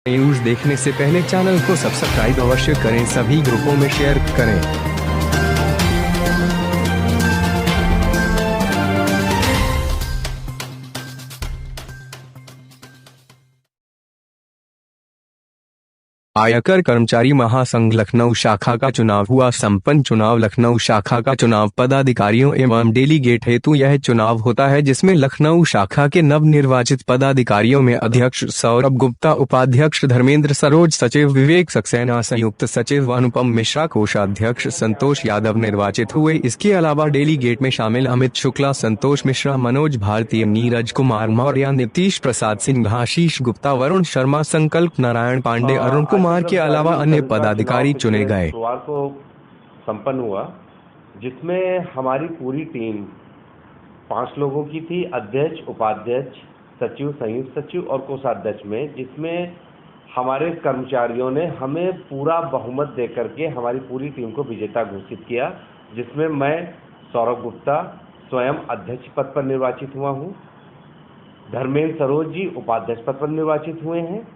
News देखने से पहले चैनल को सब्सक्राइब अवश्य करें, सभी ग्रुपों में शेयर करें। आयकर कर्मचारी महासंघ लखनऊ शाखा का चुनाव हुआ संपन्न। चुनाव लखनऊ शाखा का चुनाव पदाधिकारियों एवं डेलीगेट हेतु यह चुनाव होता है जिसमें लखनऊ शाखा के नवनिर्वाचित पदाधिकारियों में अध्यक्ष सौरभ गुप्ता, उपाध्यक्ष धर्मेंद्र सरोज, सचिव विवेक सक्सेना, संयुक्त सचिव अनुपम मिश्रा, कोषाध्यक्ष संतोष यादव निर्वाचित हुए। इसके अलावा डेलीगेट में शामिल अमित शुक्ला, संतोष मिश्रा, मनोज भारती, नीरज कुमार मौर्य, नीतीश प्रसाद सिंह, आशीष गुप्ता, वरुण शर्मा, संकल्प नारायण पांडे, अरुण कुमार के अलावा अन्य पदाधिकारी चुने गए। शुक्रवार को संपन्न हुआ जिसमें हमारी पूरी टीम 5 लोगों की थी, अध्यक्ष, उपाध्यक्ष, सचिव, संयुक्त सचिव और कोषाध्यक्ष में, जिसमें हमारे कर्मचारियों ने हमें पूरा बहुमत देकर के हमारी पूरी टीम को विजेता घोषित किया, जिसमें मैं सौरभ गुप्ता स्वयं अध्यक्ष पद पर निर्वाचित हुआ हूँ, धर्मेंद्र सरोज जी उपाध्यक्ष पद पर निर्वाचित हुए हैं,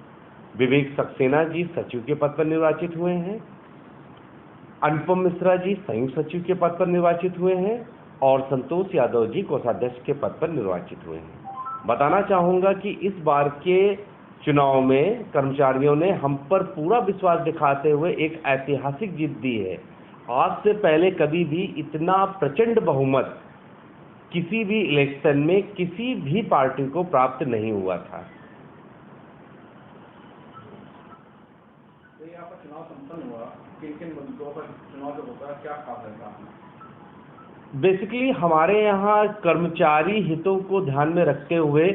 विवेक सक्सेना जी सचिव के पद पर निर्वाचित हुए हैं, अनुपम मिश्रा जी संयुक्त सचिव के पद पर निर्वाचित हुए हैं और संतोष यादव जी कोषाध्यक्ष के पद पर निर्वाचित हुए हैं। बताना चाहूँगा कि इस बार के चुनाव में कर्मचारियों ने हम पर पूरा विश्वास दिखाते हुए एक ऐतिहासिक जीत दी है। आज से पहले कभी भी इतना प्रचंड बहुमत किसी भी इलेक्शन में किसी भी पार्टी को प्राप्त नहीं हुआ था। चुनाव संपन्न हुआ, किन-किन मुद्दों पर चुनाव जो होता है, क्या खास है? बेसिकली हमारे यहाँ कर्मचारी हितों को ध्यान में रखते हुए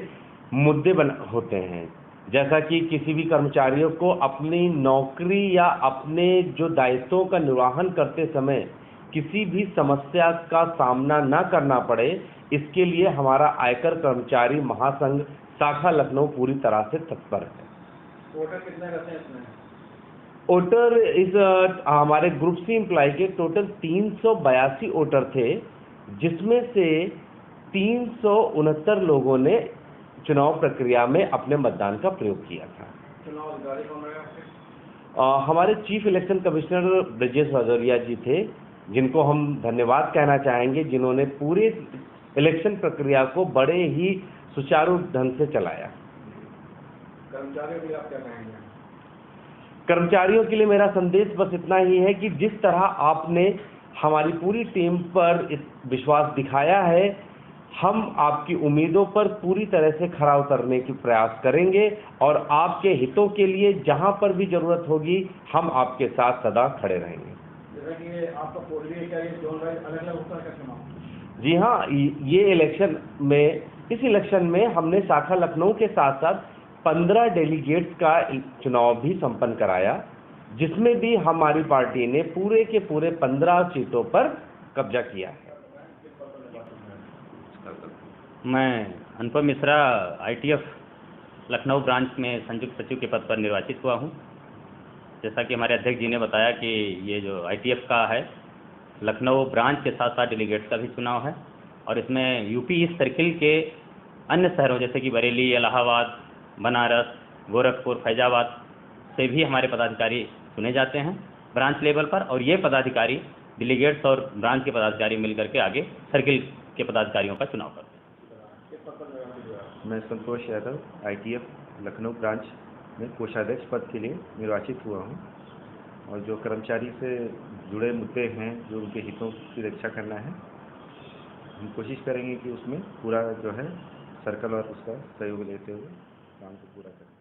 मुद्दे होते हैं, जैसा कि किसी भी कर्मचारियों को अपनी नौकरी या अपने जो दायित्वों का निर्वहन करते समय किसी भी समस्या का सामना न करना पड़े, इसके लिए हमारा आयकर कर्मचारी महासंघ शाखा लखनऊ पूरी तरह से तत्पर है। वोटर कितने रहते हैं इसमें? वोटर इस हमारे ग्रुप सी एम्प्लॉय के टोटल 382 वोटर थे, जिसमें से 369 लोगों ने चुनाव प्रक्रिया में अपने मतदान का प्रयोग किया था। चुनाव अधिकारी कौन रहे आपके? हमारे chief election commissioner Brajesh Bhadauria ji थे, जिनको हम धन्यवाद कहना चाहेंगे, जिन्होंने पूरे इलेक्शन प्रक्रिया को बड़े ही सुचारू ढंग से चलाया। कर्मचारियों के लिए आप क्या कहेंगे? कर्मचारियों के लिए मेरा संदेश बस इतना ही है कि जिस तरह आपने हमारी पूरी टीम पर विश्वास दिखाया है, हम आपकी उम्मीदों पर पूरी तरह से खरा उतरने की प्रयास करेंगे और आपके हितों के लिए जहां पर भी जरूरत होगी हम आपके साथ सदा खड़े रहेंगे। जैसा कि आपका पोलिंग क्या ये जोन वाइज अलग-अलग होता है क्या चुनाव? जी हाँ, इस इलेक्शन में हमने शाखा लखनऊ के साथ साथ 15 डेलीगेट्स का चुनाव भी संपन्न कराया, जिसमें भी हमारी पार्टी ने पूरे के पूरे 15 सीटों पर कब्जा किया है। मैं अनुपम मिश्रा ITF लखनऊ ब्रांच में संयुक्त सचिव के पद पर निर्वाचित हुआ हूं। जैसा कि हमारे अध्यक्ष जी ने बताया कि ये जो ITF का है, लखनऊ ब्रांच के साथ साथ डेलीगेट्स का भी चुनाव है और इसमें यूपी ईस्ट सर्किल के अन्य शहरों जैसे कि बरेली, इलाहाबाद, बनारस, गोरखपुर, फैजाबाद से भी हमारे पदाधिकारी चुने जाते हैं ब्रांच लेवल पर, और ये पदाधिकारी डेलीगेट्स और ब्रांच के पदाधिकारी मिलकर के आगे सर्किल के पदाधिकारियों का चुनाव करते हैं। मैं संतोष यादव ITF लखनऊ ब्रांच में कोषाध्यक्ष पद के लिए निर्वाचित हुआ हूँ और जो कर्मचारी से जुड़े मुद्दे हैं, जो उनके हितों की रक्षा करना है, हम कोशिश करेंगे कि उसमें पूरा जो है सर्कल और उसका सहयोग लेते हुए काम को पूरा करें।